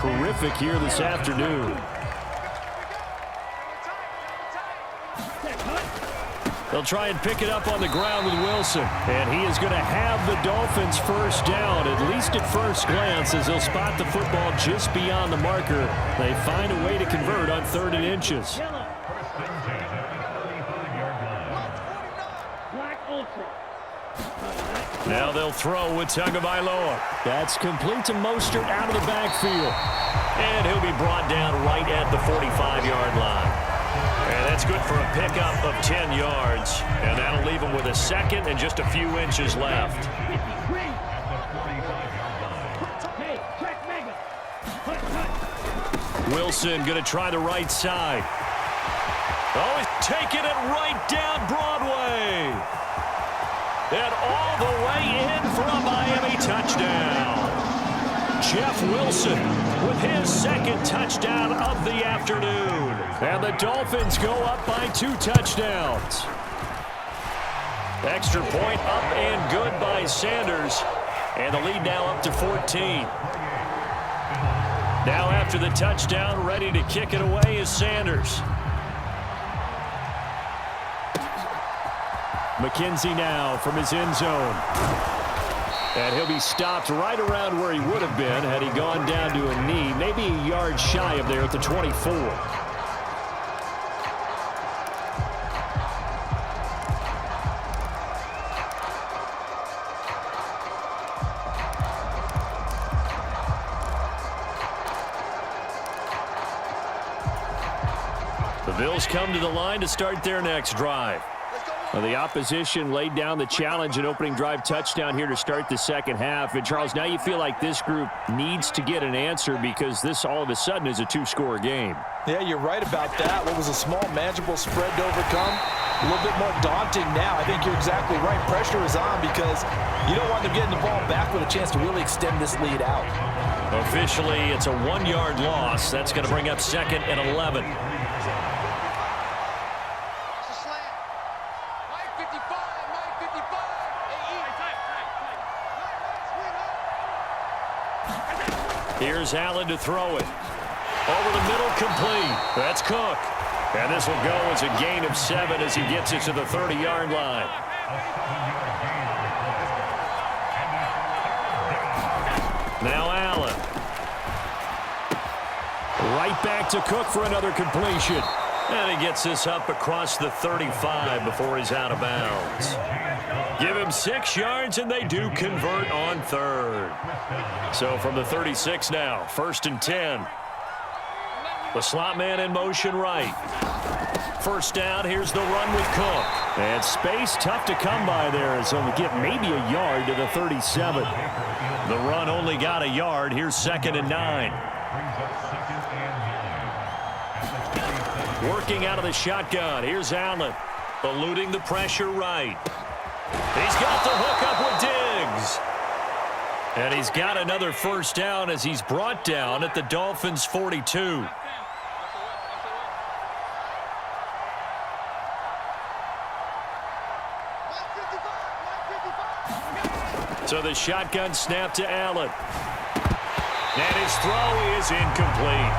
Terrific here this afternoon. They'll try and pick it up on the ground with Wilson. And he is going to have the Dolphins first down, at least at first glance, as they'll spot the football just beyond the marker. They find a way to convert on 3rd and inches. Now they'll throw with Tagovailoa. That's complete to Mostert out of the backfield. And he'll be brought down right at the 45-yard line. And that's good for a pickup of 10 yards. And that'll leave him with a second and just a few inches left. Wilson going to try the right side. Oh, he's taking it right down Broadway. And all the way in for a Miami touchdown. Jeff Wilson with his second touchdown of the afternoon. And the Dolphins go up by 2 touchdowns. Extra point up and good by Sanders. And the lead now up to 14. Now after the touchdown, ready to kick it away is Sanders. McKenzie now from his end zone. And he'll be stopped right around where he would have been had he gone down to a knee, maybe a yard shy of there at the 24. The Bills come to the line to start their next drive. Well, the opposition laid down the challenge and opening drive touchdown here to start the second half. And, Charles, now you feel like this group needs to get an answer because this all of a sudden is a 2-score game. Yeah, you're right about that. What was a small, manageable spread to overcome, a little bit more daunting now. I think you're exactly right. Pressure is on because you don't want them getting the ball back with a chance to really extend this lead out. Officially, it's a 1-yard loss. That's going to bring up 2nd and 11. Here's Allen to throw it. Over the middle, complete. That's Cook. And this will go as a gain of 7 as he gets it to the 30-yard line. Now Allen. Right back to Cook for another completion. And he gets this up across the 35 before he's out of bounds. Give him 6 yards, and they do convert on 3rd. So from the 36 now, 1st and 10. The slot man in motion right. First down, here's the run with Cook. And space tough to come by there as he'll get maybe a yard to the 37. The run only got a yard. Here's 2nd and 9. Working out of the shotgun. Here's Allen. Eluding the pressure right. He's got the hook up with Diggs. And he's got another first down as he's brought down at the Dolphins' 42. So the shotgun snap to Allen. And his throw is incomplete.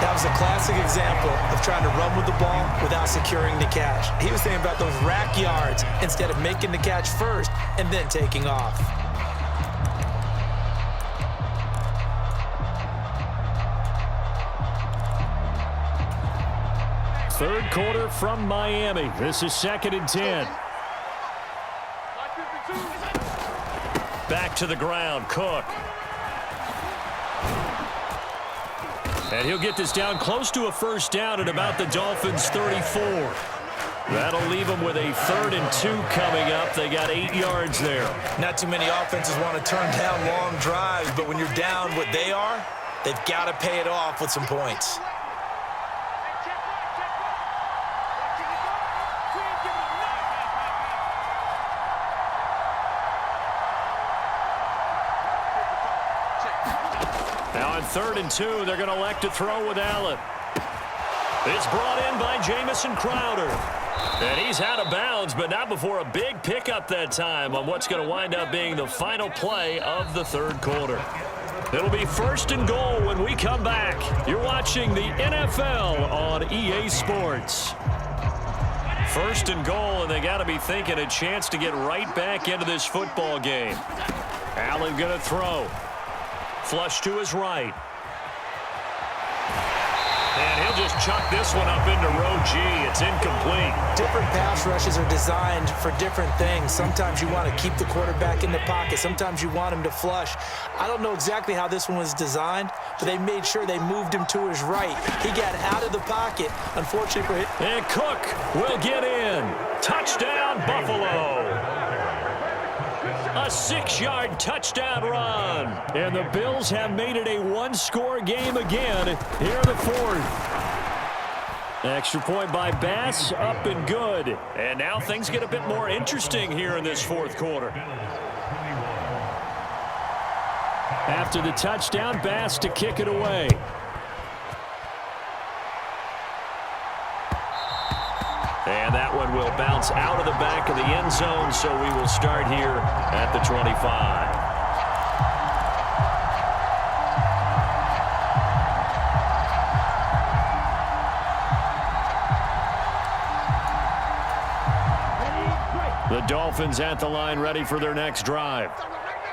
That was a classic example of trying to run with the ball without securing the catch. He was thinking about those rack yards instead of making the catch first and then taking off. Third quarter from Miami. This is 2nd and 10. Back to the ground, Cook. And he'll get this down close to a first down at about the Dolphins' 34. That'll leave them with a 3rd and 2 coming up. They got 8 yards there. Not too many offenses want to turn down long drives, but when you're down what they are, they've got to pay it off with some points. Now on 3rd and 2, they're going to elect to throw with Allen. It's brought in by Jamison Crowder. And he's out of bounds, but not before a big pickup that time on what's going to wind up being the final play of the 3rd quarter. It'll be 1st and goal when we come back. You're watching the NFL on EA Sports. 1st and goal, and they got to be thinking a chance to get right back into this football game. Allen going to throw. Flush to his right. And he'll just chuck this one up into row G. It's incomplete. Different pass rushes are designed for different things. Sometimes you want to keep the quarterback in the pocket. Sometimes you want him to flush. I don't know exactly how this one was designed, but they made sure they moved him to his right. He got out of the pocket, unfortunately for him. And Cook will get in. Touchdown, Buffalo. A 6-yard touchdown run. And the Bills have made it a one-score game again here in the 4th. Extra point by Bass, up and good. And now things get a bit more interesting here in this 4th quarter. After the touchdown, Bass to kick it away. And that one will bounce out of the back of the end zone, so we will start here at the 25. The Dolphins at the line, ready for their next drive.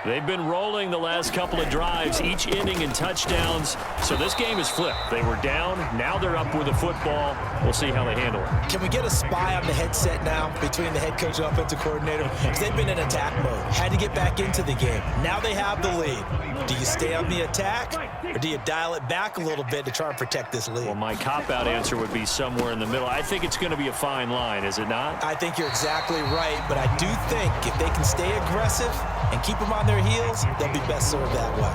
They've been rolling the last couple of drives, each inning in touchdowns. So this game is flipped. They were down. Now they're up with the football. We'll see how they handle it. Can we get a spy on the headset now between the head coach and offensive coordinator? Because they've been in attack mode. Had to get back into the game. Now they have the lead. Do you stay on the attack, or do you dial it back a little bit to try and protect this lead? Well, my cop-out answer would be somewhere in the middle. I think it's going to be a fine line, is it not? I think you're exactly right, but I do think if they can stay aggressive and keep them on their heels, they'll be best served that way.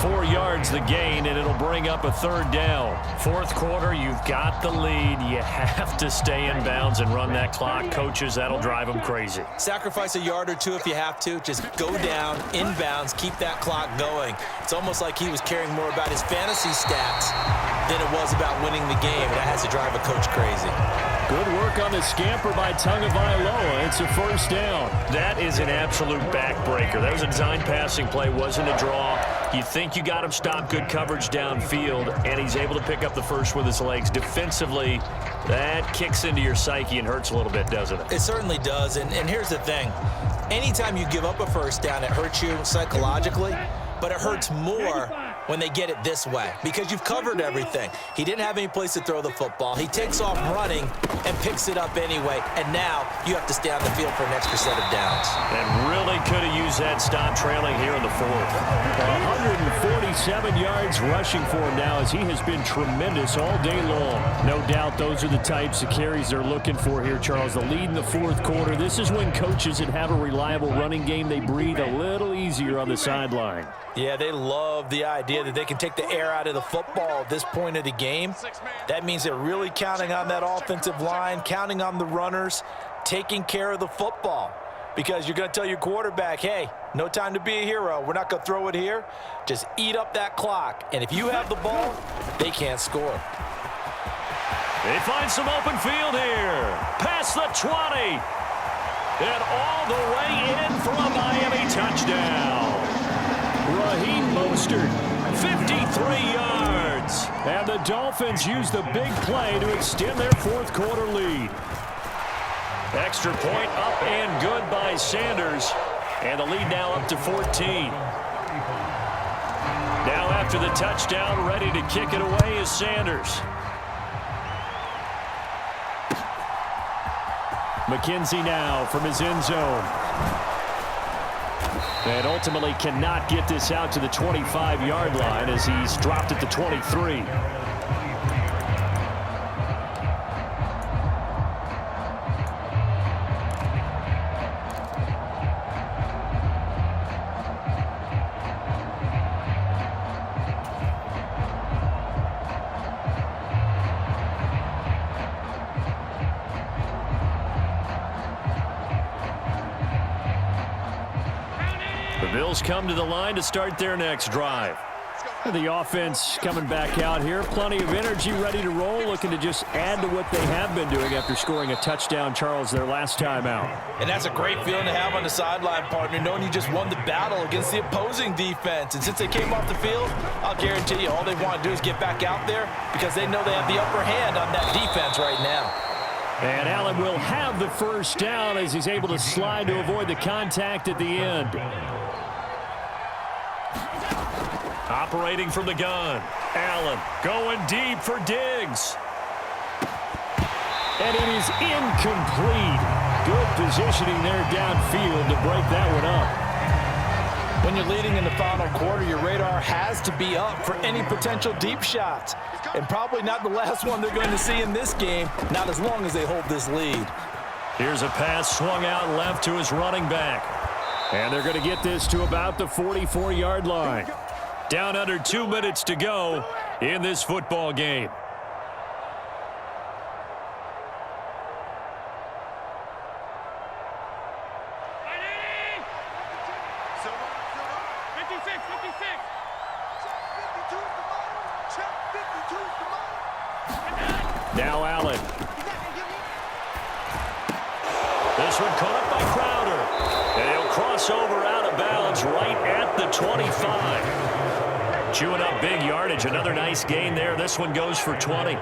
4 yards the gain, and it'll bring up a 3rd down. 4th quarter, you've got the lead. You have to stay in bounds and run that clock. Coaches, that'll drive them crazy. Sacrifice a yard or two if you have to. Just go down, in bounds, keep that clock going. It's almost like he was caring more about his fantasy stats than it was about winning the game. That has to drive a coach crazy. Good work on the scamper by Tagovailoa. It's a 1st down. That is an absolute backbreaker. That was a design passing play, wasn't a draw. You think you got him stopped, good coverage downfield, and he's able to pick up the first with his legs. Defensively, that kicks into your psyche and hurts a little bit, doesn't it? It certainly does, and here's the thing. Anytime you give up a 1st down, it hurts you psychologically, but it hurts more when they get it this way because you've covered everything. He didn't have any place to throw the football. He takes off running and picks it up anyway, and now you have to stay on the field for an extra set of downs. And really could have used that stop trailing here in the 4th. 147 yards rushing for him now as he has been tremendous all day long. No doubt those are the types of carries they're looking for here, Charles. The lead in the 4th quarter. This is when coaches that have a reliable running game, they breathe a little easier on the sideline. Yeah, they love the idea that they can take the air out of the football at this point of the game. That means they're really counting on that offensive line, counting on the runners, taking care of the football. Because you're going to tell your quarterback, hey, no time to be a hero. We're not going to throw it here. Just eat up that clock. And if you have the ball, they can't score. They find some open field here. Past the 20. And all the way in for a Miami touchdown. Raheem Mostert, 53 yards. And the Dolphins use the big play to extend their 4th quarter lead. Extra point up and good by Sanders. And the lead now up to 14. Now after the touchdown, ready to kick it away is Sanders. McKenzie now from his end zone. And ultimately cannot get this out to the 25-yard line as he's dropped at the 23. The Bills come to the line to start their next drive. The offense coming back out here. Plenty of energy, ready to roll, looking to just add to what they have been doing after scoring a touchdown, Charles, their last time out. And that's a great feeling to have on the sideline, partner, knowing you just won the battle against the opposing defense. And since they came off the field, I'll guarantee you all they want to do is get back out there because they know they have the upper hand on that defense right now. And Allen will have the first down as he's able to slide to avoid the contact at the end. Operating from the gun. Allen going deep for Diggs. And it is incomplete. Good positioning there downfield to break that one up. When you're leading in the final quarter, your radar has to be up for any potential deep shots. And probably not the last one they're going to see in this game, not as long as they hold this lead. Here's a pass swung out left to his running back. And they're going to get this to about the 44-yard line. Down under 2 minutes to go in this football game. Now Allen. This one caught by Crowder. And he'll cross over out of bounds right at the 25. Chewing up big yardage. Another nice gain there. This one goes for 20.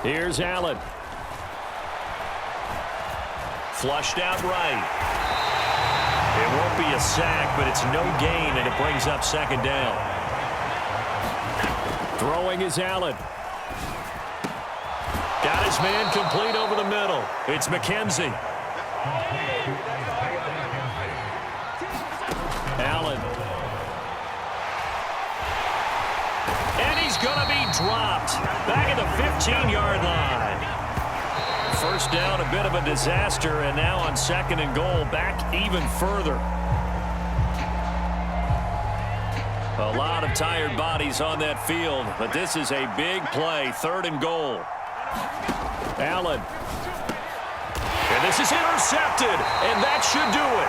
Here's Allen. Flushed out right. It won't be a sack, but it's no gain, and it brings up second down. Throwing is Allen. Got his man complete over the middle. It's McKenzie. Allen. And he's going to be dropped. Back at the 15-yard line. First down, a bit of a disaster, and now on second and goal, back even further. A lot of tired bodies on that field, but this is a big play, third and goal. Allen. And this is intercepted, and that should do it.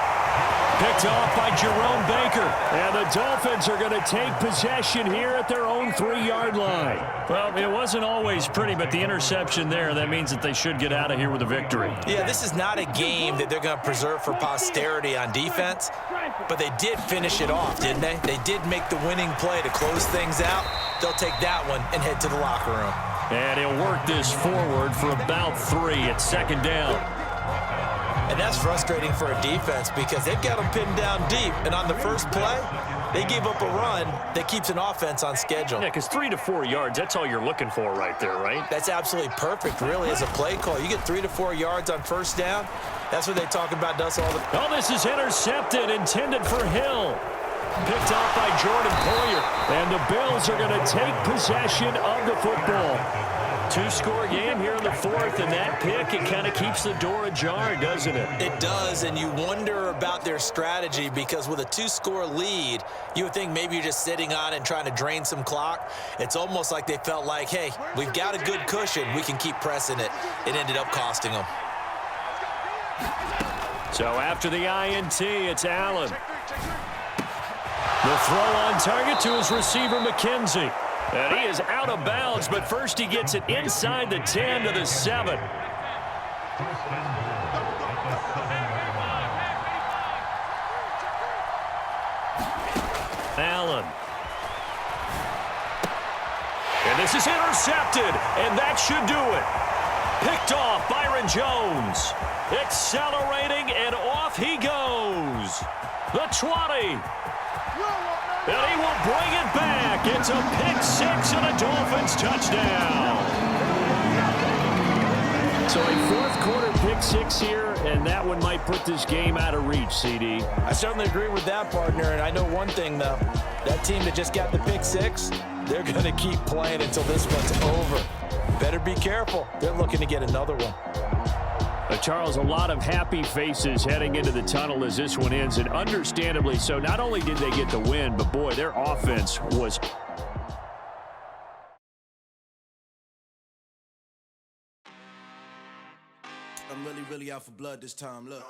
Picked off by Jerome Baker. And the Dolphins are going to take possession here at their own 3-yard line. Well, it wasn't always pretty, but the interception there, that means that they should get out of here with a victory. Yeah, this is not a game that they're going to preserve for posterity on defense, but they did finish it off, didn't they? They did make the winning play to close things out. They'll take that one and head to the locker room. And he'll work this forward for about 3 at second down. And that's frustrating for a defense because they've got them pinned down deep. And on the first play, they gave up a run that keeps an offense on schedule. Yeah, because 3 to 4 yards, that's all you're looking for right there, right? That's absolutely perfect, really, as a play call. You get 3 to 4 yards on first down. That's what they talk about us all the time. Oh, this is intercepted, intended for Hill. Picked off by Jordan Poyer. And the Bills are going to take possession of the football. 2-score game here in the fourth, and that pick, it kind of keeps the door ajar, doesn't it? It does, and you wonder about their strategy because with a 2-score lead, you would think maybe you're just sitting on and trying to drain some clock. It's almost like they felt like, hey, we've got a good cushion. We can keep pressing it. It ended up costing them. So after the INT, it's Allen. The throw on target to his receiver, McKenzie. And he is out of bounds, but first he gets it inside the 10 to the 7. Allen. And this is intercepted, and that should do it. Picked off Byron Jones. Accelerating, and off he goes. The 20. And he will bring it back. It's a pick 6 and a Dolphins touchdown. So a fourth-quarter pick 6 here, and that one might put this game out of reach, CD. I certainly agree with that, partner. And I know one thing, though. That team that just got the pick 6, they're going to keep playing until this one's over. Better be careful. They're looking to get another one. Charles, a lot of happy faces heading into the tunnel as this one ends, and understandably so. Not only did they get the win, but, boy, their offense was... I'm really out for blood this time, look.